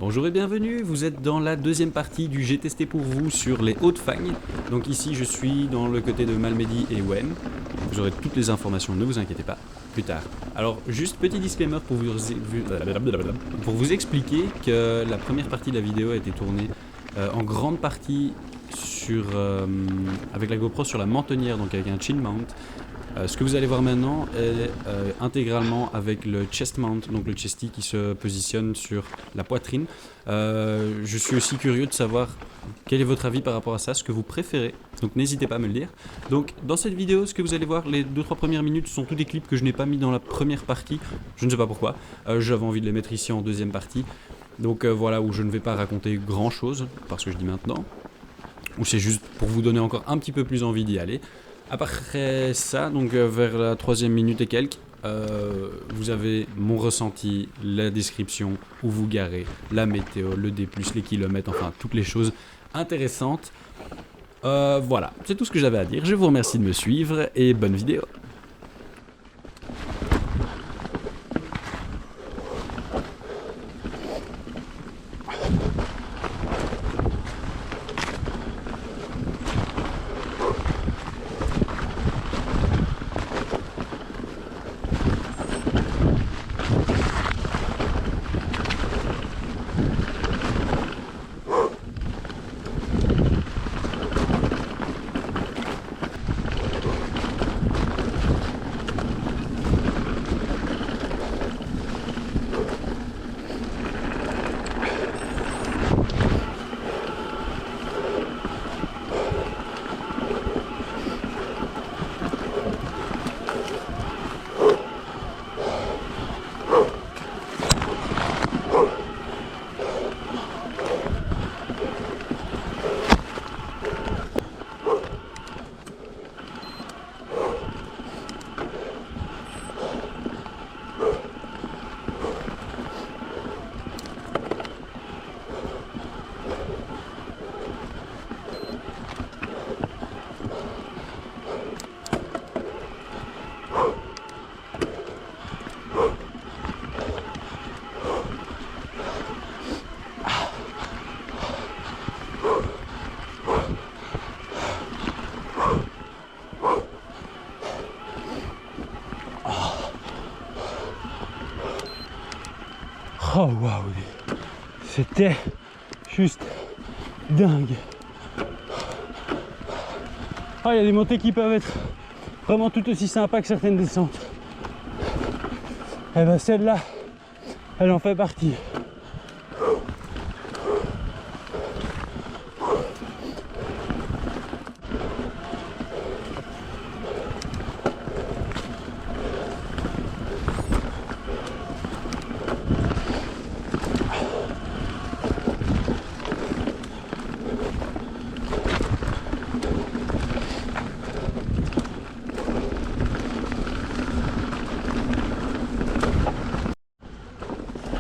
Bonjour et bienvenue, vous êtes dans la deuxième partie du J'ai testé pour vous sur les Hauts-de-Fagne. Donc ici je suis dans le côté de Malmedy et Wem. Vous aurez toutes les informations, ne vous inquiétez pas, plus tard. Alors juste petit disclaimer pour vous expliquer que la première partie de la vidéo a été tournée en grande partie avec la GoPro sur la mentonnière, donc avec un chin mount. Ce que vous allez voir maintenant est intégralement avec le chest mount, donc le chesty qui se positionne sur la poitrine. Je suis aussi curieux de savoir quel est votre avis par rapport à ça, ce que vous préférez, donc n'hésitez pas à me le dire. Donc dans cette vidéo, ce que vous allez voir, les 2-3 premières minutes sont tous des clips que je n'ai pas mis dans la première partie, je ne sais pas pourquoi, j'avais envie de les mettre ici en deuxième partie. Donc voilà, où je ne vais pas raconter grand chose, parce que je dis maintenant, ou c'est juste pour vous donner encore un petit peu plus envie d'y aller. Après ça, donc vers la 3e minute et quelques, vous avez mon ressenti, la description, où vous garez, la météo, le D+, les kilomètres, enfin toutes les choses intéressantes. Voilà, c'est tout ce que j'avais à dire. Je vous remercie de me suivre et bonne vidéo. Oh waouh, c'était juste dingue. Ah, il y a des montées qui peuvent être vraiment tout aussi sympas que certaines descentes. Et ben celle-là, elle en fait partie.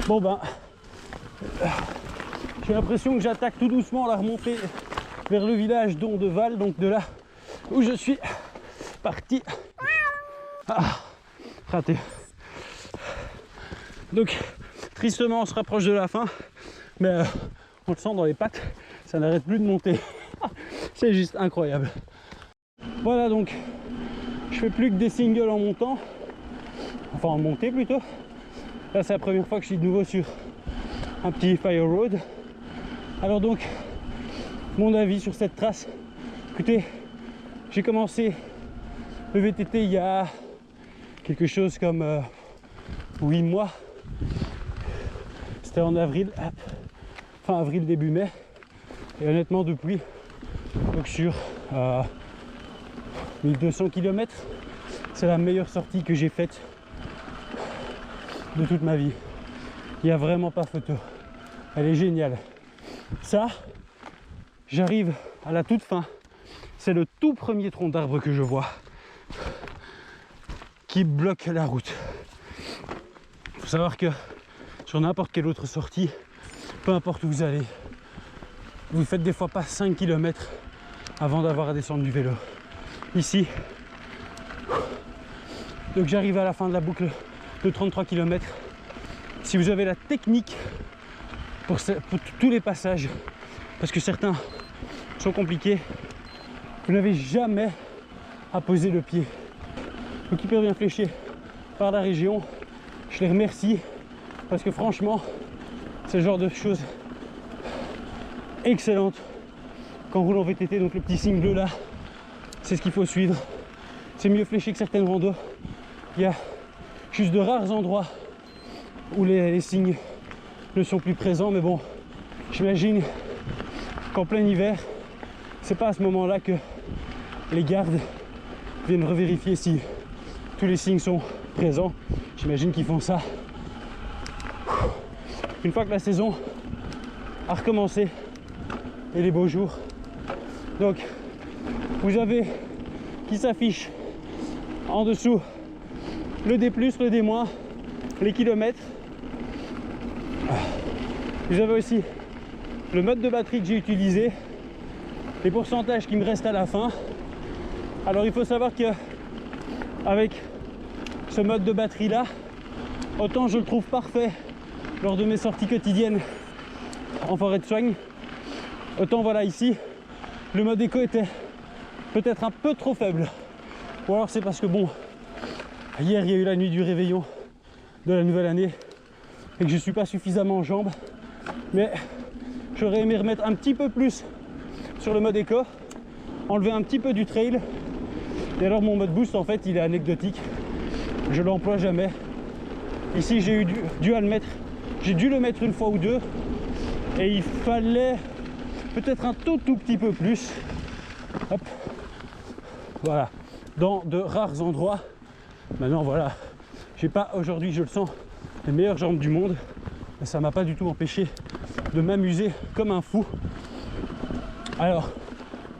Bon ben, j'ai l'impression que j'attaque tout doucement la remontée vers le village d'Ondeval, donc de là où je suis parti. Ah, raté. Donc, tristement, on se rapproche de la fin, mais on le sent dans les pattes, ça n'arrête plus de monter. C'est juste incroyable. Voilà, donc, je fais plus que des singles en montant, enfin en montée plutôt. Là, c'est la première fois que je suis de nouveau sur un petit fire road. Alors donc, mon avis sur cette trace. Écoutez, j'ai commencé le VTT il y a quelque chose comme 8 mois. C'était en avril, fin avril, début mai. Et honnêtement, depuis, donc sur 1200 km, c'est la meilleure sortie que j'ai faite de toute ma vie. Il n'y a vraiment pas photo. Elle est géniale. Ça, j'arrive à la toute fin. C'est le tout premier tronc d'arbre que je vois qui bloque la route. Il faut savoir que sur n'importe quelle autre sortie, peu importe où vous allez, vous faites des fois pas 5 km avant d'avoir à descendre du vélo. Ici, donc j'arrive à la fin de la boucle de 33 km. Si vous avez la technique pour tous les passages, parce que certains sont compliqués, vous n'avez jamais à poser le pied. Donc hyper bien fléché par la région, je les remercie, parce que franchement, c'est le genre de choses excellentes quand on roule en VTT. Donc le petit signe bleu là, c'est ce qu'il faut suivre. C'est mieux fléché que certaines randos. Il y a juste de rares endroits où les signes ne sont plus présents, mais bon, j'imagine qu'en plein hiver, c'est pas à ce moment-là que les gardes viennent revérifier si tous les signes sont présents. J'imagine qu'ils font ça une fois que la saison a recommencé et les beaux jours. Donc vous avez qui s'affiche en dessous le D+, le D-, les kilomètres. Vous avez aussi le mode de batterie que j'ai utilisé, les pourcentages qui me restent à la fin. Alors il faut savoir que avec ce mode de batterie là, autant je le trouve parfait lors de mes sorties quotidiennes en forêt de soigne, autant voilà ici le mode éco était peut-être un peu trop faible. Ou alors c'est parce que bon, hier il y a eu la nuit du réveillon de la nouvelle année et que je suis pas suffisamment en jambes, mais j'aurais aimé remettre un petit peu plus sur le mode éco, enlever un petit peu du trail. Et alors mon mode boost en fait il est anecdotique, je l'emploie jamais. Ici j'ai dû le mettre une fois ou deux et il fallait peut-être un tout petit peu plus. Hop, voilà, dans de rares endroits. Maintenant voilà, j'ai pas aujourd'hui, je le sens, les meilleures jambes du monde, mais ça m'a pas du tout empêché de m'amuser comme un fou. Alors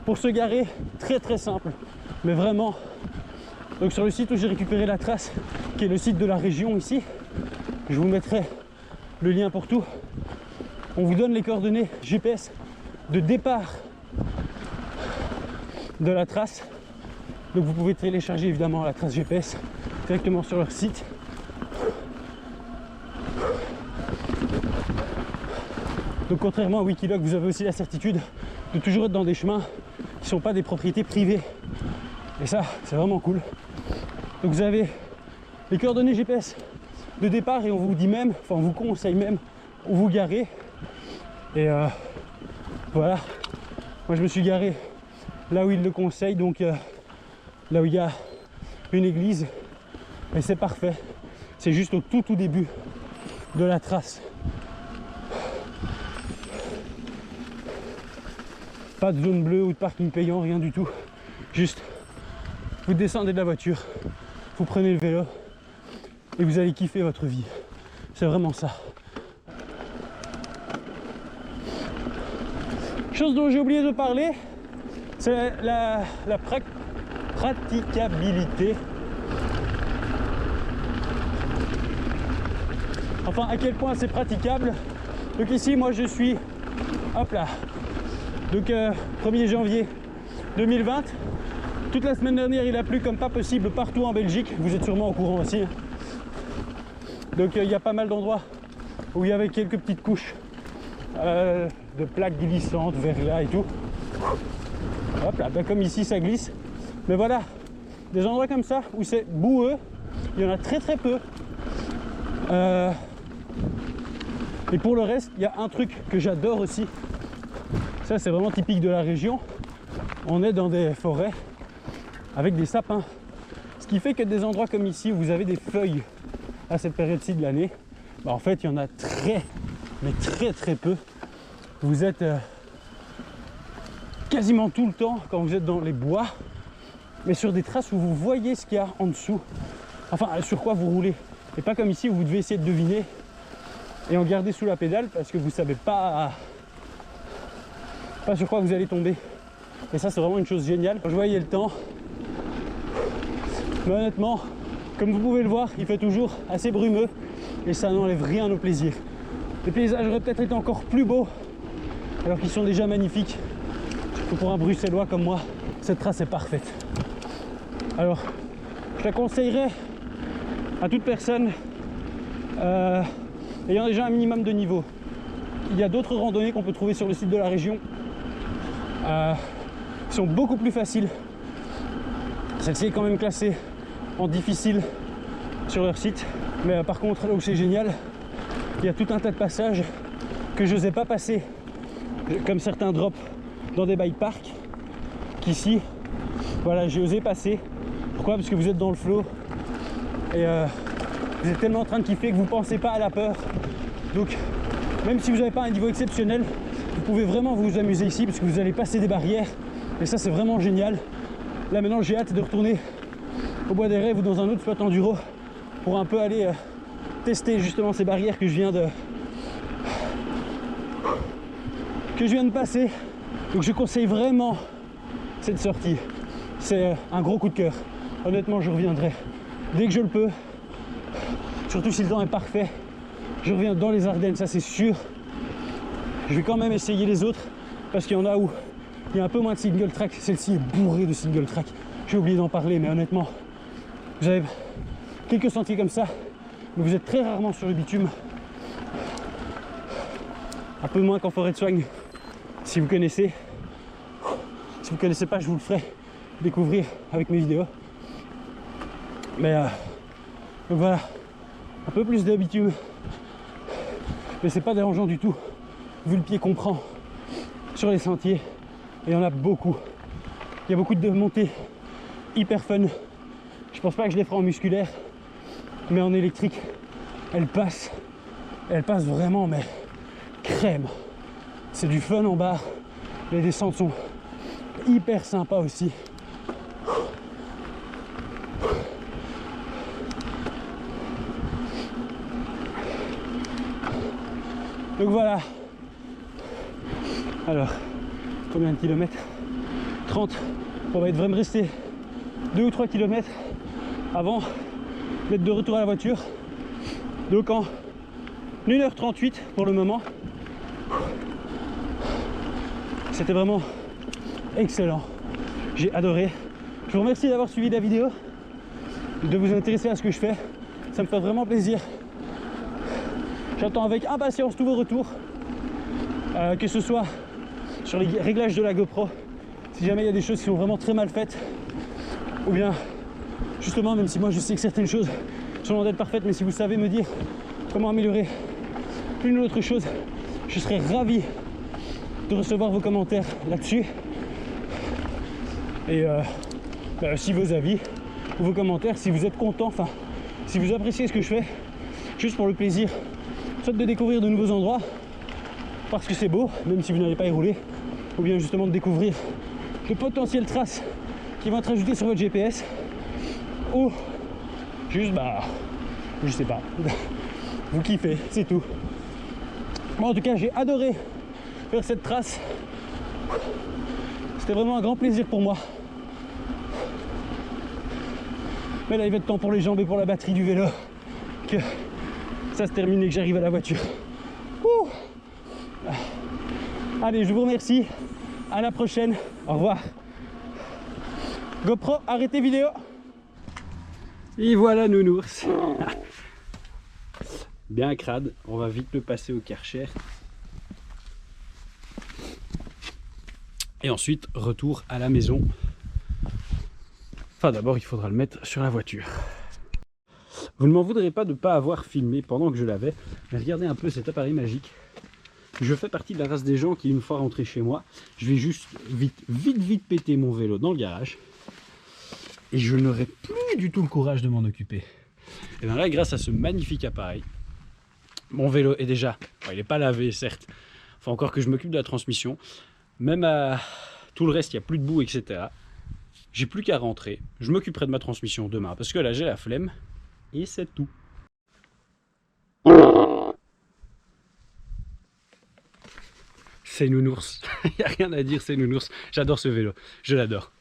pour se garer, très simple, mais vraiment, donc sur le site où j'ai récupéré la trace, qui est le site de la région ici, je vous mettrai le lien pour tout. On vous donne les coordonnées GPS de départ de la trace, donc vous pouvez télécharger évidemment la trace GPS directement sur leur site. Donc contrairement à Wikiloc, vous avez aussi la certitude de toujours être dans des chemins qui ne sont pas des propriétés privées, et ça c'est vraiment cool. Donc vous avez les coordonnées GPS de départ et on vous dit même, enfin on vous conseille même où vous garer. Et voilà, moi je me suis garé là où il le conseille, donc là où il y a une église, et c'est parfait. C'est juste au tout début de la trace. Pas de zone bleue ou de parking payant, rien du tout. Juste, vous descendez de la voiture, vous prenez le vélo et vous allez kiffer votre vie. C'est vraiment ça. Chose dont j'ai oublié de parler, c'est la praticabilité. Enfin, à quel point c'est praticable. Donc ici, moi je suis, hop là, donc 1er janvier 2020. Toute la semaine dernière, il a plu comme pas possible partout en Belgique. Vous êtes sûrement au courant aussi. Donc il y a pas mal d'endroits où il y avait quelques petites couches de plaques glissantes, verglas et tout. Hop là, ben comme ici ça glisse. Mais voilà, des endroits comme ça où c'est boueux, il y en a très peu. Et pour le reste, il y a un truc que j'adore aussi. Ça c'est vraiment typique de la région. On est dans des forêts avec des sapins. Ce qui fait que des endroits comme ici où vous avez des feuilles à cette période-ci de l'année, bah en fait il y en a très peu. Vous êtes quasiment tout le temps quand vous êtes dans les bois, mais sur des traces où vous voyez ce qu'il y a en dessous, enfin sur quoi vous roulez, et pas comme ici où vous devez essayer de deviner et en garder sous la pédale parce que vous savez pas sur quoi vous allez tomber. Et ça c'est vraiment une chose géniale. Je voyais le temps, mais honnêtement, comme vous pouvez le voir, il fait toujours assez brumeux et ça n'enlève rien au plaisir. Les paysages auraient peut-être été encore plus beaux alors qu'ils sont déjà magnifiques. Surtout pour un bruxellois comme moi, cette trace est parfaite. Alors, je la conseillerais à toute personne ayant déjà un minimum de niveau, il y a d'autres randonnées qu'on peut trouver sur le site de la région qui sont beaucoup plus faciles. Celle-ci est quand même classée en difficile sur leur site. Mais par contre, là où c'est génial, il y a tout un tas de passages que je n'osais pas passer, comme certains drops dans des bike parks, qu'ici, voilà, j'ai osé passer. Pourquoi? Parce que vous êtes dans le flow et vous êtes tellement en train de kiffer que vous ne pensez pas à la peur. Donc, même si vous n'avez pas un niveau exceptionnel, vous pouvez vraiment vous amuser ici parce que vous allez passer des barrières. Et ça, c'est vraiment génial. Là, maintenant, j'ai hâte de retourner au Bois des Rêves ou dans un autre spot enduro pour un peu aller tester justement ces barrières que je viens de passer. Donc, je conseille vraiment cette sortie. C'est un gros coup de cœur. Honnêtement, je reviendrai dès que je le peux. Surtout si le temps est parfait. Je reviens dans les Ardennes, ça c'est sûr. Je vais quand même essayer les autres parce qu'il y en a où il y a un peu moins de single track. Celle-ci est bourrée de single track. J'ai oublié d'en parler, mais honnêtement, vous avez quelques sentiers comme ça, mais vous êtes très rarement sur le bitume. Un peu moins qu'en forêt de soigne, si vous connaissez. Si vous ne connaissez pas, je vous le ferai découvrir avec mes vidéos. Mais donc voilà, un peu plus de bitume, mais c'est pas dérangeant du tout vu le pied qu'on prend sur les sentiers. Et il y en a beaucoup. Il y a beaucoup de montées hyper fun. Je pense pas que je les ferai en musculaire, mais en électrique, elles passent vraiment, mais crème. C'est du fun en barre. Les descentes sont hyper sympas aussi. Donc voilà. Alors, combien de kilomètres? 30. On va devrait me rester 2 ou 3 kilomètres avant d'être de retour à la voiture. Donc en 1h38 pour le moment. C'était vraiment excellent. J'ai adoré. Je vous remercie d'avoir suivi la vidéo, de vous intéresser à ce que je fais. Ça me fait vraiment plaisir. J'attends avec impatience tous vos retours, que ce soit sur les réglages de la GoPro, si jamais il y a des choses qui sont vraiment très mal faites, ou bien justement, même si moi je sais que certaines choses sont loin d'être parfaites, mais si vous savez me dire comment améliorer une ou autre chose, je serais ravi de recevoir vos commentaires là-dessus. Et aussi vos avis ou vos commentaires, si vous êtes content, enfin si vous appréciez ce que je fais, juste pour le plaisir, soit de découvrir de nouveaux endroits parce que c'est beau, même si vous n'allez pas y rouler, ou bien justement de découvrir de potentielles traces qui vont être ajoutées sur votre GPS, ou juste je sais pas, vous kiffez, c'est tout. Moi en tout cas j'ai adoré faire cette trace, c'était vraiment un grand plaisir pour moi. Mais là il va être temps pour les jambes et pour la batterie du vélo que ça se termine et que j'arrive à la voiture. Ouh. Allez, je vous remercie. À la prochaine. Au revoir. GoPro, arrêtez vidéo. Et voilà Nounours. Bien crade. On va vite le passer au Karcher. Et ensuite, retour à la maison. Enfin, d'abord, il faudra le mettre sur la voiture. Vous ne m'en voudrez pas de ne pas avoir filmé pendant que je l'avais, mais regardez un peu cet appareil magique. Je fais partie de la race des gens qui, une fois rentré chez moi, je vais juste vite péter mon vélo dans le garage et je n'aurai plus du tout le courage de m'en occuper. Et bien là, grâce à ce magnifique appareil, mon vélo est déjà, il n'est pas lavé certes, faut encore que je m'occupe de la transmission, même à tout le reste, il n'y a plus de boue, etc. J'ai plus qu'à rentrer, je m'occuperai de ma transmission demain parce que là j'ai la flemme. Et c'est tout. C'est Nounours. Il n'y a rien à dire, c'est Nounours. J'adore ce vélo. Je l'adore.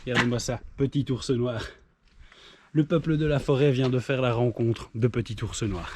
Regardez-moi ça. Petit ours noir. Le peuple de la forêt vient de faire la rencontre de Petit ours noir.